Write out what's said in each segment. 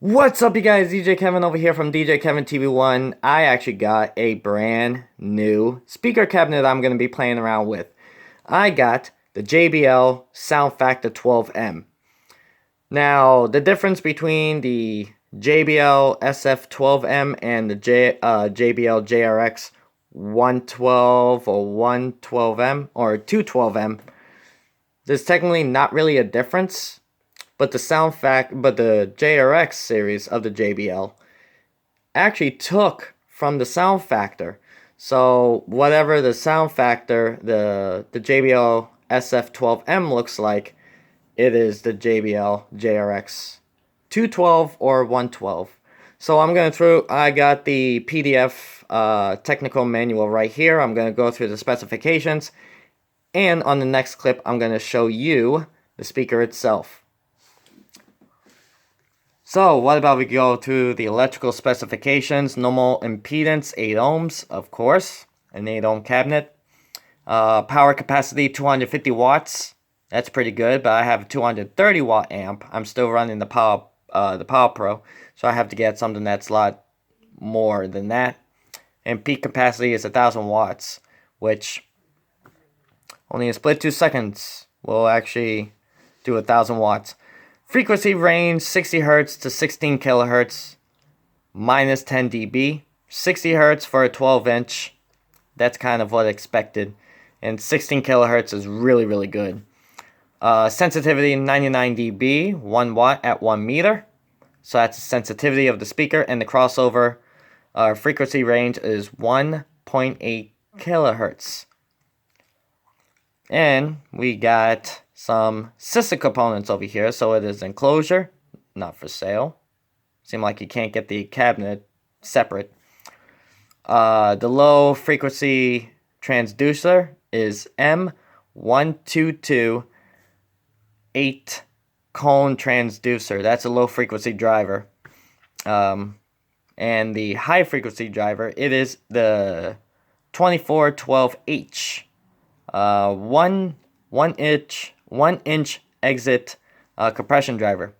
What's up, you guys? DJ Kevin over here from DJ Kevin TV1. I actually got a brand new speaker cabinet I'm going to be playing around with. I got the JBL Sound Factor 12M. Now, the difference between the JBL SF12M and the JBL JRX 112 or 112M or 212M, there's technically not really a difference. But the the JRX series of the JBL actually took from the sound factor. So whatever the sound factor, the JBL SF12M looks like, it is the JBL JRX 212 or 112. So I got the PDF technical manual right here. I'm going to go through the specifications. And on the next clip, I'm going to show you the speaker itself. So, what about we go to the electrical specifications? Normal impedance, 8 ohms, of course. An 8 ohm cabinet. Power capacity, 250 watts. That's pretty good, but I have a 230 watt amp. I'm still running the Power Pro, so I have to get something that's a lot more than that. And peak capacity is 1,000 watts, which only a split 2 seconds will actually do 1,000 watts. Frequency range 60 Hz to 16 kHz, minus 10 dB. 60 Hz for a 12-inch, that's kind of what expected. And 16 kHz is really, really good. Sensitivity 99 dB, 1 watt at 1 meter. So that's the sensitivity of the speaker. And the crossover frequency range is 1.8 kHz. And we got some system components over here. So it is enclosure, not for sale. Seem like you can't get the cabinet separate. The low frequency transducer is M1228 cone transducer. That's a low frequency driver. And the high frequency driver, it is the 2412H. 1 inch exit compression driver.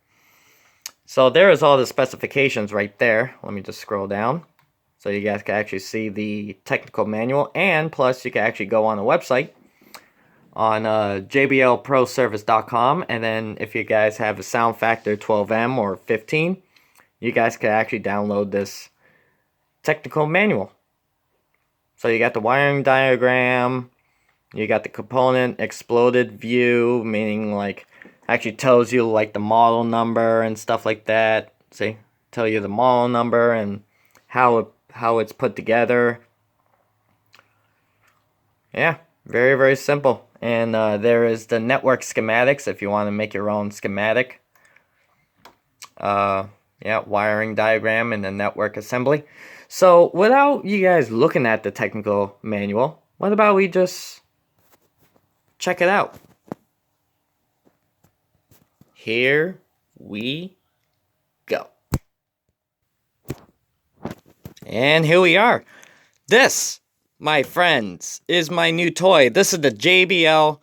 So there is all the specifications right there. Let me just scroll down so you guys can actually see the technical manual, and plus you can actually go on the website on jblproservice.com, and then if you guys have a Sound Factor 12M or 15, you guys can actually download this technical manual. So you got the wiring diagram. You got the component exploded view, meaning like actually tells you like the model number and stuff like that. See, tell you the model number and how it's put together. Yeah, very, very simple. And there is the network schematics if you want to make your own schematic. Yeah, wiring diagram and the network assembly. So without you guys looking at the technical manual, what about we just check it out? Here we go. And here we are. This, my friends, is my new toy. This is the JBL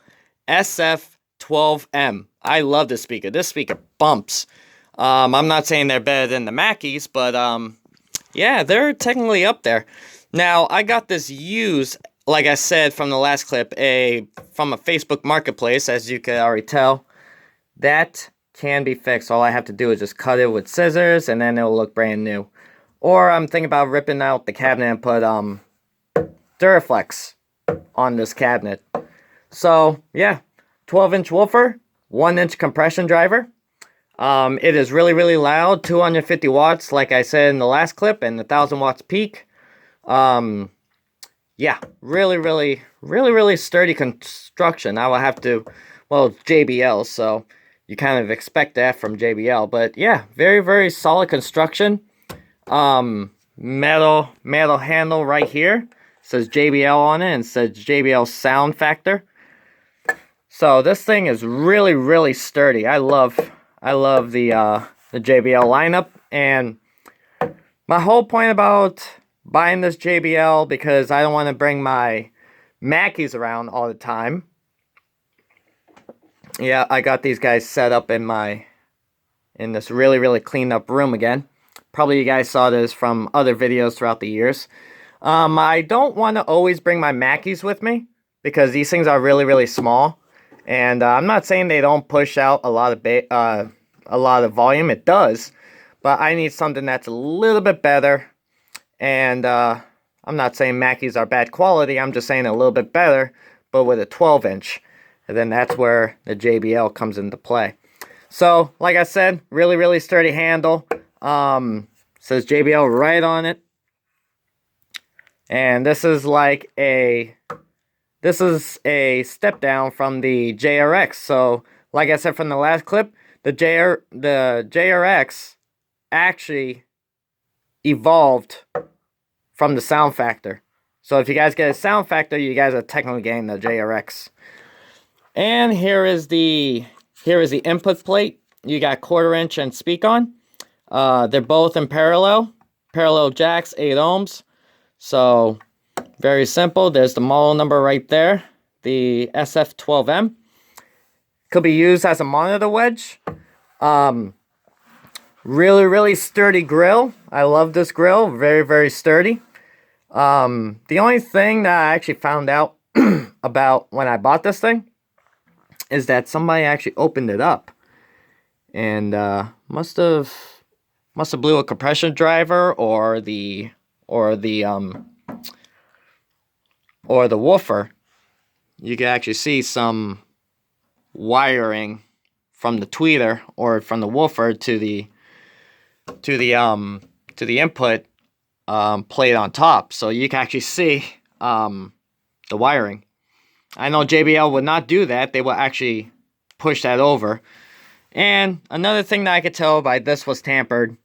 SF12M. I love this speaker. This speaker bumps. I'm not saying they're better than the Mackies, but yeah, they're technically up there. Now, I got this used, like I said from the last clip, from a Facebook marketplace, as you can already tell. That can be fixed. All I have to do is just cut it with scissors, and then it'll look brand new. Or I'm thinking about ripping out the cabinet and put Duraflex on this cabinet. So yeah, 12-inch woofer, 1-inch compression driver. It is really, really loud, 250 watts, like I said in the last clip, and 1,000 watts peak. Yeah, really, really, really, really sturdy construction. I will have to, well, it's JBL, so you kind of expect that from JBL. But yeah, very, very solid construction. Metal handle right here. It says JBL on it, and it says JBL Sound Factor. So this thing is really, really sturdy. I love the JBL lineup, and my whole point about buying this JBL, because I don't want to bring my Mackies around all the time. Yeah, I got these guys set up in my in this really, really cleaned up room again. Probably you guys saw this from other videos throughout the years. I don't want to always bring my Mackies with me because these things are really, really small. And I'm not saying they don't push out a lot of volume. It does, but I need something that's a little bit better. And I'm not saying Mackies are bad quality. I'm just saying a little bit better, but with a 12-inch. And then that's where the JBL comes into play. So, like I said, really, really sturdy handle. Says JBL right on it. And this is a step down from the JRX. So, like I said from the last clip, the JRX actually evolved from the Sound Factor. So if you guys get a Sound Factor, you guys are technically getting the JRX. And here is the input plate. You got 1/4 inch and speak on. They're both in parallel jacks, 8 ohms. So very simple. There's the model number right there, the SF12M. Could be used as a monitor wedge. Really, really sturdy grill. I love this grill. Very, very sturdy. The only thing that I actually found out about when I bought this thing is that somebody actually opened it up and must have blew a compression driver or the woofer. You can actually see some wiring from the tweeter or from the woofer to the input plate on top, so you can actually see the wiring. I know JBL would not do that. They will actually push that over. And another thing that I could tell by this was tampered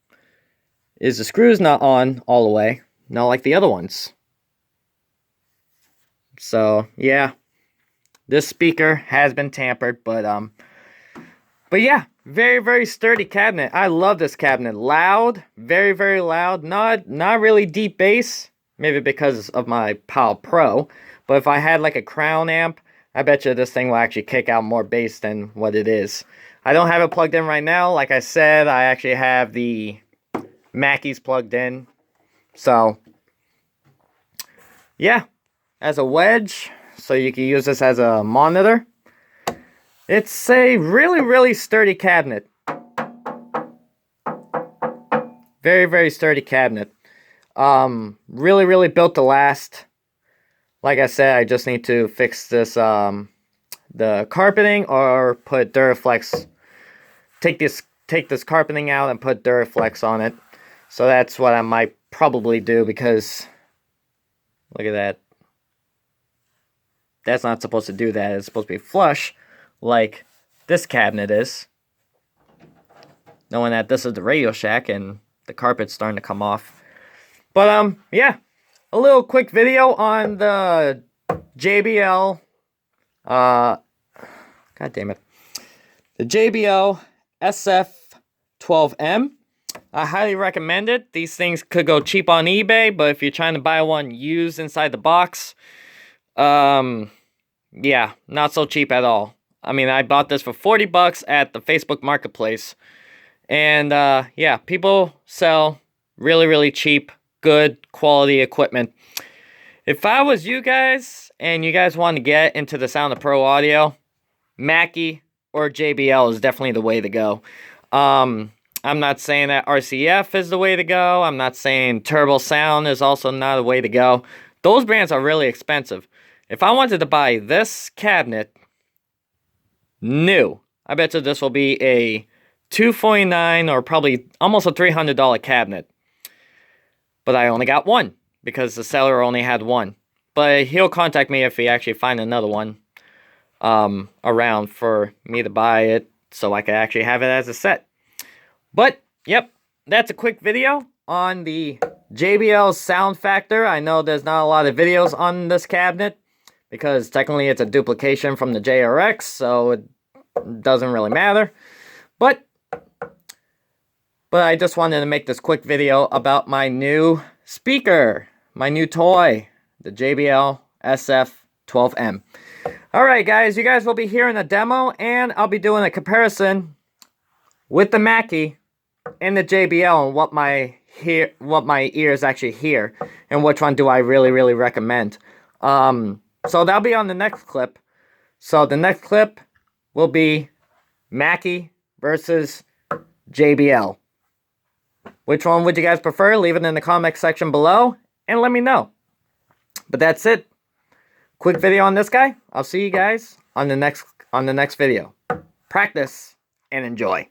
is the screw's not on all the way, not like the other ones. So yeah, this speaker has been tampered, but yeah, very, very sturdy cabinet. I love this cabinet. Loud, very, very loud. Not really deep bass, maybe because of my PAL Pro. But if I had like a Crown amp, I bet you this thing will actually kick out more bass than what it is. I don't have it plugged in right now. Like I said, I actually have the Mackies plugged in. So yeah, as a wedge, so you can use this as a monitor. It's a really, really sturdy cabinet. Very, very sturdy cabinet. Really, really built to last. Like I said, I just need to fix this, the carpeting or put Duraflex. Take this carpeting out and put Duraflex on it. So that's what I might probably do because, look at that. That's not supposed to do that. It's supposed to be flush, like this cabinet is. Knowing that this is the Radio Shack and the carpet's starting to come off. But yeah, a little quick video on the JBL god damn it. The JBL SF12M. I highly recommend it. These things could go cheap on eBay, but if you're trying to buy one used inside the box, yeah, not so cheap at all. I mean, I bought this for 40 bucks at the Facebook Marketplace. And yeah, people sell really, really cheap, good quality equipment. If I was you guys and you guys want to get into the Sound of Pro audio, Mackie or JBL is definitely the way to go. I'm not saying that RCF is the way to go. I'm not saying Turbo Sound is also not the way to go. Those brands are really expensive. If I wanted to buy this cabinet new, I bet you this will be a $249 or probably almost a $300 cabinet. But I only got one because the seller only had one. But he'll contact me if he actually find another one around for me to buy it so I can actually have it as a set. But, yep, that's a quick video on the JBL Sound Factor. I know there's not a lot of videos on this cabinet because technically it's a duplication from the JRX, so it doesn't really matter. But I just wanted to make this quick video about my new speaker, my new toy, the JBL SF12M. Alright guys, you guys will be hearing a demo and I'll be doing a comparison with the Mackie and the JBL and what my ears actually hear and which one do I really recommend. So that'll be on the next clip. So the next clip will be Mackie versus JBL. Which one would you guys prefer? Leave it in the comment section below and let me know. But that's it. Quick video on this guy. I'll see you guys on the next video. Practice and enjoy.